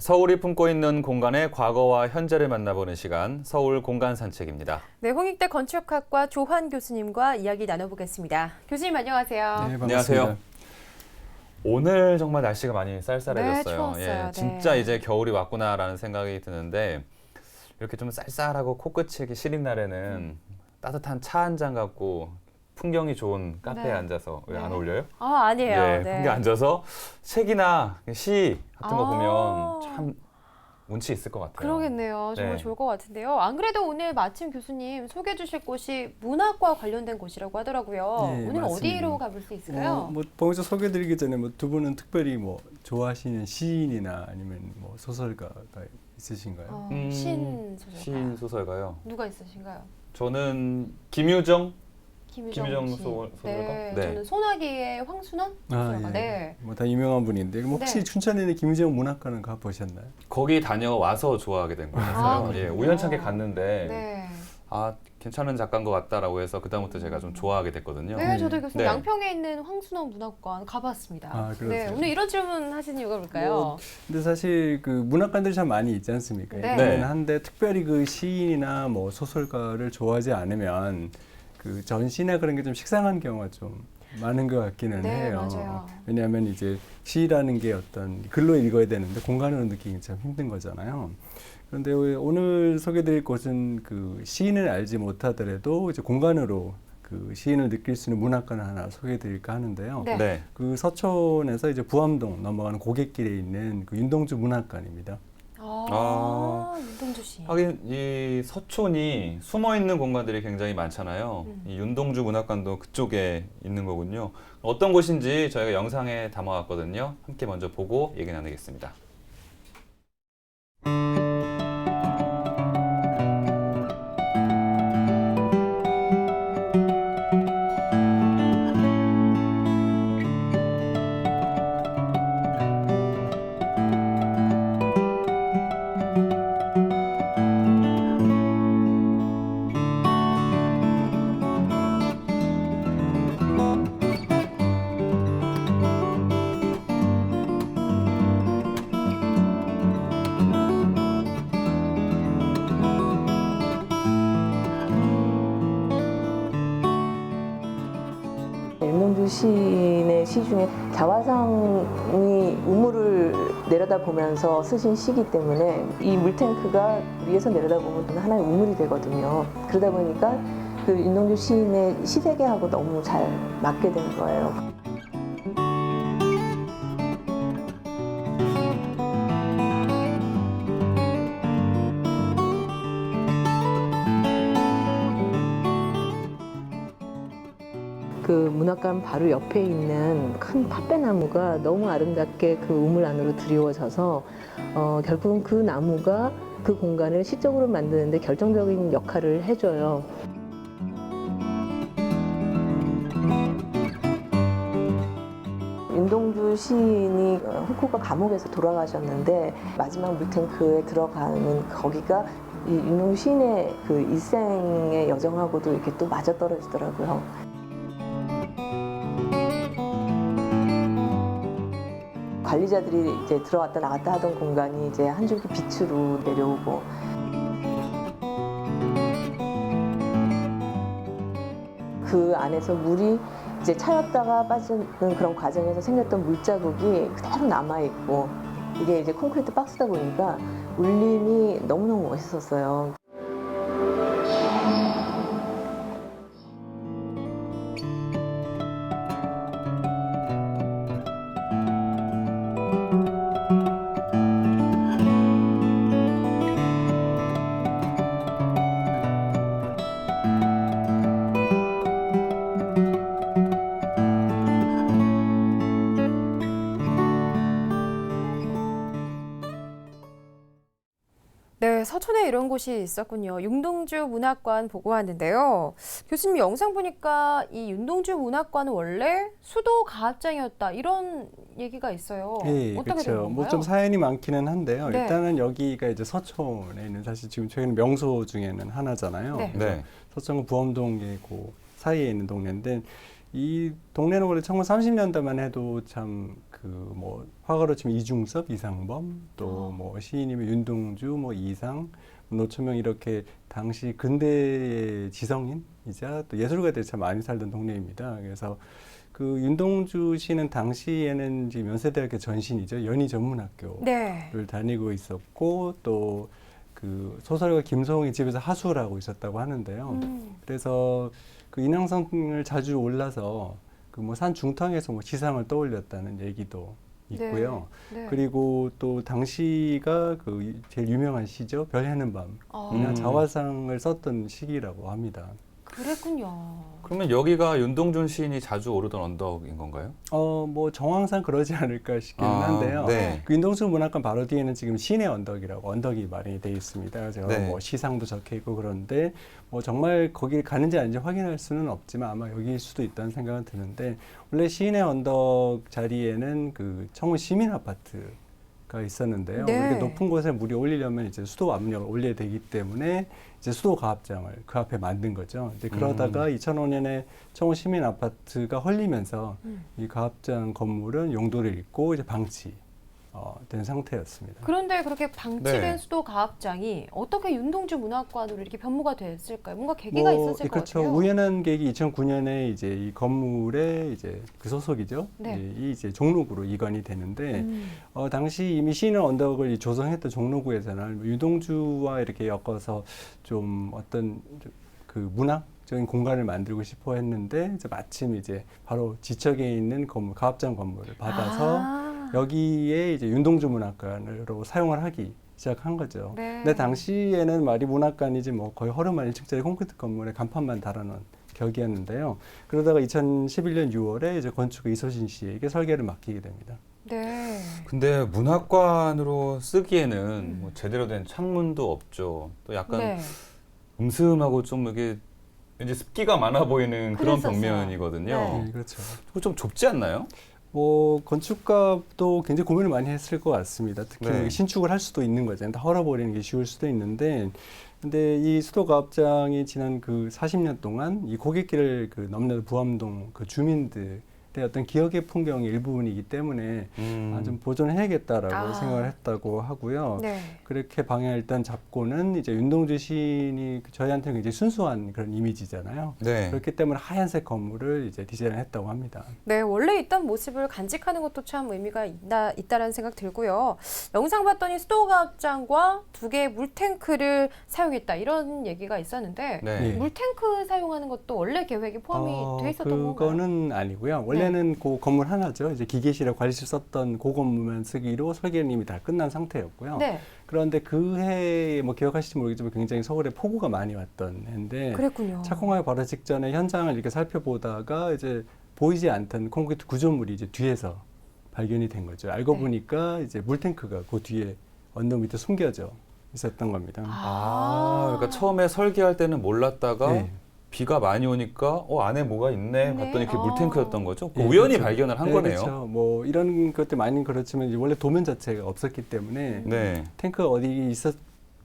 서울이 품고 있는 공간의 과거와 현재를 만나보는 시간, 서울 공간 산책입니다. 네, 홍익대 건축학과 조환 교수님과 이야기 나눠보겠습니다. 교수님 안녕하세요. 네, 반갑습니다. 안녕하세요. 오늘 정말 날씨가 많이 쌀쌀해졌어요. 네, 추웠어요. 진짜 네. 이제 겨울이 왔구나라는 생각이 드는데 이렇게 좀 쌀쌀하고 코끝이 시린 날에는 따뜻한 차 한 잔 갖고 풍경이 좋은 카페에 네. 앉아서 왜 안 네. 어울려요? 아, 아니에요. 예, 네. 풍경에 앉아서 책이나 시 같은 거 아. 보면 참 운치 있을 것 같아요. 그러겠네요. 정말 네. 좋을 것 같은데요. 안 그래도 오늘 마침 교수님 소개해 주실 곳이 문학과 관련된 곳이라고 하더라고요. 네, 오늘 맞습니다. 어디로 가볼 수 있을까요? 먼저 소개드리기 전에 두 분은 특별히 좋아하시는 시인이나 아니면 소설가가 있으신가요? 신 소설가. 시인 소설가요. 누가 있으신가요? 저는 김유정 김유정 씨. 소설가? 네, 네. 저는 소나기의 황순원 소설가. 예. 네. 다 유명한 분인데 혹시 네. 춘천에 김유정 문학관은 가보셨나요? 거기 다녀와서 좋아하게 된 거였어요. 아, 예, 그렇군요. 우연찮게 갔는데 네. 아 괜찮은 작가인 것 같다라고 해서 그다음부터 제가 좀 좋아하게 됐거든요. 네, 저도 교수님 네. 양평에 있는 황순원 문학관 가봤습니다. 아, 그러세요? 네, 오늘 이런 질문 하시는 이유가 뭘까요? 근데 사실 그 문학관들이 참 많이 있지 않습니까? 네. 네. 한데 특별히 그 시인이나 소설가를 좋아하지 않으면 그 전시나 그런 게 좀 식상한 경우가 좀 많은 것 같기는 네, 해요. 맞아요. 왜냐하면 이제 시라는 게 어떤 글로 읽어야 되는데 공간으로 느끼기 참 힘든 거잖아요. 그런데 오늘 소개드릴 곳은 그 시인을 알지 못하더라도 이제 공간으로 그 시인을 느낄 수 있는 문학관을 하나 소개드릴까 하는데요. 네. 네. 그 서촌에서 이제 부암동 넘어가는 고갯길에 있는 그 윤동주 문학관입니다. 윤동주 씨. 하긴 이 서촌이 숨어 있는 공간들이 굉장히 많잖아요. 이 윤동주 문학관도 그쪽에 있는 거군요. 어떤 곳인지 저희가 영상에 담아왔거든요. 함께 먼저 보고 얘기 나누겠습니다. 윤동주 시인의 시 중에 자화상이 우물을 내려다보면서 쓰신 시기 때문에 이 물탱크가 위에서 내려다보면 하나의 우물이 되거든요. 그러다 보니까 그 윤동주 시인의 시세계하고 너무 잘 맞게 된 거예요. 그 문학관 바로 옆에 있는 큰 팥배나무가 너무 아름답게 그 우물 안으로 드리워져서 결국은 그 나무가 그 공간을 시적으로 만드는데 결정적인 역할을 해줘요. 윤동주 시인이 후쿠오카 감옥에서 돌아가셨는데 마지막 물탱크에 들어가는 거기가 이 윤동주 시인의 그 일생의 여정하고도 이렇게 또 맞아떨어지더라고요. 관리자들이 이제 들어왔다 나갔다 하던 공간이 이제 한 줄기 빛으로 내려오고 그 안에서 물이 이제 차였다가 빠지는 그런 과정에서 생겼던 물자국이 그대로 남아 있고 이게 이제 콘크리트 박스다 보니까 울림이 너무너무 멋있었어요. 네, 서촌에 이런 곳이 있었군요. 윤동주 문학관 보고 왔는데요. 교수님 영상 보니까 이 윤동주 문학관은 원래 수도 가합장이었다 이런 얘기가 있어요. 예, 어떻게 된 그렇죠. 건가요? 좀 사연이 많기는 한데요. 네. 일단은 여기가 이제 서촌에 있는 사실 지금 최근 명소 중에는 하나잖아요. 네. 그래서 네. 서촌과 부암동의 그 사이에 있는 동네인데 이 동네는 원래 1930년대만 해도 참 그 그 뭐 화가로 치면 이중섭, 이상범, 또 뭐 시인이면 윤동주, 뭐 이상, 노초명 이렇게 당시 근대의 지성인이자 또 예술가들이 참 많이 살던 동네입니다. 그래서 그 윤동주 씨는 당시에는 지금 연세대학교 전신이죠. 연희전문학교를 네. 다니고 있었고 또 그 소설가 김소홍의 집에서 하수를 하고 있었다고 하는데요. 그래서 그 인왕성을 자주 올라서 그 뭐 산 중턱에서 뭐 지상을 떠올렸다는 얘기도 있고요. 네. 그리고 또 당시가 그 제일 유명한 시죠. 별 해는 밤. 이나 자화상을 썼던 시기라고 합니다. 그랬군요. 그러면 여기가 윤동준 시인이 자주 오르던 언덕인 건가요? 뭐 정황상 그러지 않을까 싶기는 한데요. 네. 그 윤동주 문학관 바로 뒤에는 지금 시내 언덕이라고 언덕이 마련이 되어 있습니다. 제가 네. 뭐 시상도 적혀 있고 그런데 뭐 정말 거기 가는지 아닌지 확인할 수는 없지만 아마 여기일 수도 있다는 생각은 드는데 원래 시내 언덕 자리에는 그 청운 시민 아파트가 있었는데요. 네. 이렇게 높은 곳에 물이 올리려면 이제 수도 압력을 올려야 되기 때문에 이제 수도 가압장을 그 앞에 만든 거죠. 이제 그러다가 2005년에 청운 시민 아파트가 헐리면서 이 가압장 건물은 용도를 잃고 이제 방치된 상태였습니다. 그런데 그렇게 방치된 네. 수도 가압장이 어떻게 윤동주 문학관으로 이렇게 변모가 됐을까요? 뭔가 계기가 있었을 것 그렇죠. 같아요. 우연한 계기 2009년에 이제 이 건물에 이제 그 소속이죠. 네. 이 이제 종로구로 이관이 되는데 당시 이미 시는 언덕을 조성했던 종로구에서는 유동주와 이렇게 엮어서 좀 어떤 그 문학적인 공간을 만들고 싶어 했는데 이제 마침 이제 바로 지척에 있는 건물, 가압장 건물을 받아서 여기에 이제 윤동주 문학관으로 사용을 하기 시작한 거죠. 네. 근데 당시에는 말이 문학관이지 뭐 거의 허름한 1층짜리 콘크리트 건물에 간판만 달아놓은 격이었는데요. 그러다가 2011년 6월에 이제 건축가 이소신 씨에게 설계를 맡기게 됩니다. 네. 근데 문학관으로 쓰기에는 뭐 제대로 된 창문도 없죠. 또 약간 네. 음스하고 좀 이게 왠지 습기가 많아 보이는 그런 그랬었어요. 벽면이거든요. 네. 그렇죠. 그거 좀 좁지 않나요? 뭐 건축가도 굉장히 고민을 많이 했을 것 같습니다. 특히 네. 신축을 할 수도 있는 거잖아요. 다 헐어버리는 게 쉬울 수도 있는데, 근데 이 수도가압장이 지난 그 40년 동안 이 고객길을 그 넘는 부암동 그 주민들의 어떤 기억의 풍경의 일부분이기 때문에 좀 보존해야겠다라고 생각을 했다고 하고요. 네. 그렇게 방향을 일단 잡고는 이제 윤동주 시인이 저희한테는 굉장히 순수한 그런 이미지잖아요. 네. 그렇기 때문에 하얀색 건물을 이제 디자인을 했다고 합니다. 네, 원래 있던 모습을 간직하는 것도 참 의미가 있다라는 생각 들고요. 영상 봤더니 수도가압장과 2개의 물탱크를 사용했다 이런 얘기가 있었는데 네. 물탱크 사용하는 것도 원래 계획에 포함이 돼 있었던 건가요? 그거는 아니고요. 원래는 그 건물 하나죠. 이제 기계실에 관리실 썼던 그 건물만 쓰기로 설계는 이미 다 끝난 상태였고요. 네, 그런데 그 해에 뭐 기억하실지 모르겠지만 굉장히 서울에 폭우가 많이 왔던 해인데 그랬군요. 착공하기 바로 직전에 현장을 이렇게 살펴보다가 이제 보이지 않던 콘크리트 구조물이 이제 뒤에서 발견이 된 거죠. 알고 네. 보니까 이제 물탱크가 그 뒤에 언덕 밑에 숨겨져 있었던 겁니다. 그러니까 처음에 설계할 때는 몰랐다가 네. 비가 많이 오니까 안에 뭐가 있네 네. 봤더니 그게 물탱크였던 거죠. 예, 우연히 그렇죠. 발견을 한 네, 거네요. 그렇죠. 뭐 이런 것들 많이 그렇지만 이제 원래 도면 자체가 없었기 때문에 네. 탱크가 어디 있었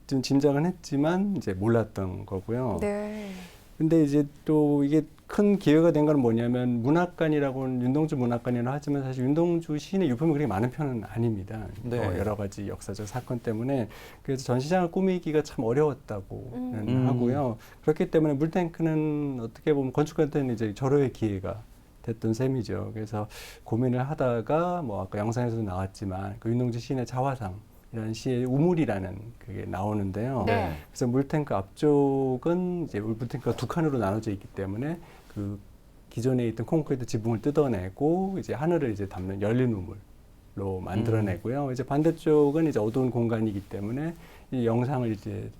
좀 짐작은 했지만 이제 몰랐던 거고요. 네. 근데 이제 또 이게 큰 기회가 된 건 뭐냐면 문학관이라고는 윤동주 문학관이라 하지만 사실 윤동주 시인의 유품이 그렇게 많은 편은 아닙니다. 네. 여러 가지 역사적 사건 때문에 그래서 전시장을 꾸미기가 참 어려웠다고는 하고요. 그렇기 때문에 물탱크는 어떻게 보면 건축가한테는 이제 절호의 기회가 됐던 셈이죠. 그래서 고민을 하다가 뭐 아까 영상에서도 나왔지만 그 윤동주 시인의 자화상 이런 시의 우물이라는 그게 나오는데요. 네. 그래서 물탱크 앞쪽은 이제 물탱크가 2칸으로 나눠져 있기 때문에 그 기존에 있던 콘크리트 지붕을 뜯어내고 이제 하늘을 이제 담는 열린 우물로 만들어내고요. 이제 반대쪽은 이제 어두운 공간이기 때문에 이 영상을 이제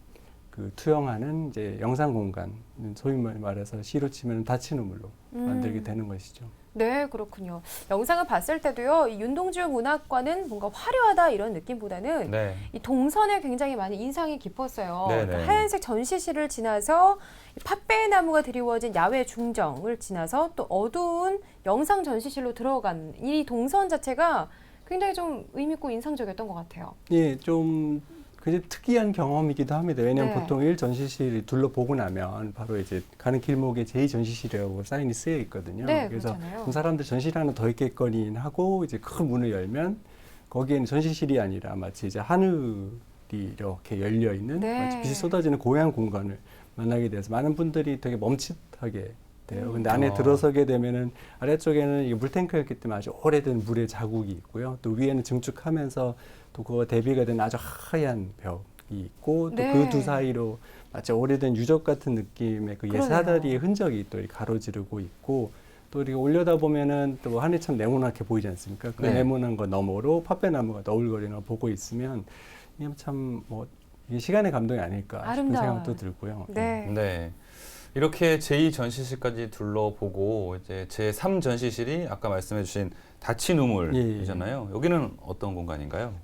그 투영하는 이제 영상 공간, 소위 말해서 시로 치면 닫힌 우물로 만들게 되는 것이죠. 네, 그렇군요. 영상을 봤을 때도요, 이 윤동주 문학관은 뭔가 화려하다 이런 느낌보다는 네. 이 동선에 굉장히 많이 인상이 깊었어요. 네네. 그러니까 하얀색 전시실을 지나서 이 팥배나무가 드리워진 야외 중정을 지나서 또 어두운 영상 전시실로 들어간 이 동선 자체가 굉장히 좀 의미 있고 인상적이었던 것 같아요. 예, 좀 굉장히 특이한 경험이기도 합니다. 왜냐하면 네. 보통 1전시실을 둘러보고 나면 바로 이제 가는 길목에 제2전시실이라고 사인이 쓰여 있거든요. 네, 그래서 그렇잖아요. 좀 사람들 전시실 하나 더 있겠거니 하고 이제 큰 문을 열면 거기에는 전시실이 아니라 마치 이제 하늘이 이렇게 열려 있는 네. 마치 빛이 쏟아지는 고향 공간을 만나게 돼서 많은 분들이 되게 멈칫하게 돼요. 근데 안에 들어서게 되면은 아래쪽에는 이게 물탱크였기 때문에 아주 오래된 물의 자국이 있고요. 또 위에는 증축하면서 또 그거 대비가 된 아주 하얀 벽이 있고 또 네. 그 두 사이로 마치 오래된 유적 같은 느낌의 그 그러네요. 예사다리의 흔적이 또 이렇게 가로지르고 있고 또 이렇게 올려다 보면은 또 하늘이 참 네모나게 보이지 않습니까? 그 네. 네모난 거 너머로 팥배나무가 너울거리는 걸 보고 있으면 이게 참 뭐 이게 시간의 감동이 아닐까 싶은 아름다워요. 생각도 들고요. 네. 네. 이렇게 제2전시실까지 둘러보고 이제 제3전시실이 아까 말씀해주신 닫힌 우물이잖아요. 여기는 어떤 공간인가요?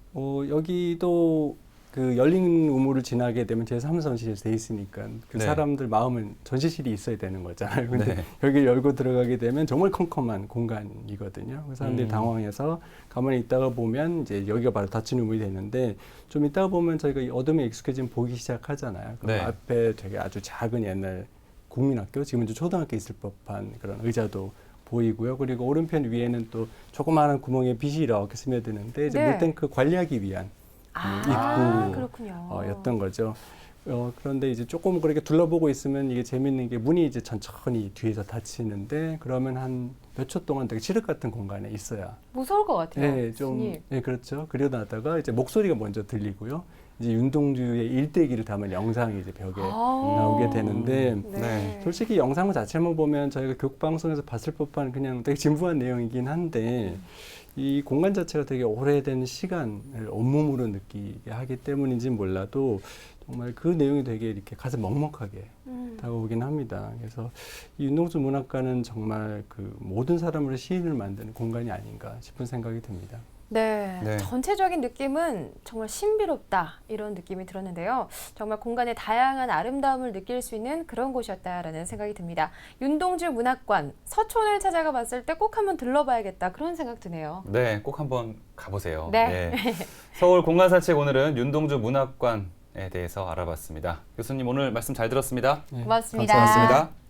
여기도 그 열린 우물을 지나게 되면 제3전시실 돼 있으니까 그 네. 사람들 마음은 전시실이 있어야 되는 거잖아요. 근데 네. 여기를 열고 들어가게 되면 정말 컴컴한 공간이거든요. 그 사람들이 당황해서 가만히 있다가 보면 이제 여기가 바로 닫힌 우물이 되는데 좀 있다가 보면 저희가 이 어둠에 익숙해지면 보기 시작하잖아요. 그럼 네. 앞에 되게 아주 작은 옛날 국민학교, 지금 이제 초등학교 있을 법한 그런 의자도 보이고요. 그리고 오른편 위에는 또 조그마한 구멍에 빛이 이렇게 스며드는데 이제 네. 물탱크 관리하기 위한 아, 입구 그렇군요. 였던 거죠. 그런데 이제 조금 그렇게 둘러보고 있으면 이게 재밌는 게 문이 이제 천천히 뒤에서 닫히는데 그러면 한 몇 초 동안 되게 칠흑 같은 공간에 있어야. 무서울 것 같아요. 네, 좀, 교수님. 네, 그렇죠. 그러다가 이제 목소리가 먼저 들리고요. 이제 윤동주의 일대기를 담은 영상이 이제 벽에 나오게 되는데 네. 솔직히 영상 자체만 보면 저희가 교육방송에서 봤을 법한 그냥 되게 진부한 내용이긴 한데 이 공간 자체가 되게 오래된 시간을 온몸으로 느끼게 하기 때문인지는 몰라도 정말 그 내용이 되게 이렇게 가슴 먹먹하게 다가오긴 합니다. 그래서 이 윤동주 문학관은 정말 그 모든 사람으로 시인을 만드는 공간이 아닌가 싶은 생각이 듭니다. 네, 네. 전체적인 느낌은 정말 신비롭다 이런 느낌이 들었는데요. 정말 공간의 다양한 아름다움을 느낄 수 있는 그런 곳이었다라는 생각이 듭니다. 윤동주 문학관 서촌을 찾아가 봤을 때 꼭 한번 들러봐야겠다 그런 생각 드네요. 네, 꼭 한번 가보세요. 네. 서울 공간산책 오늘은 윤동주 문학관에 대해서 알아봤습니다. 교수님 오늘 말씀 잘 들었습니다. 네, 고맙습니다. 감사합니다. 고맙습니다.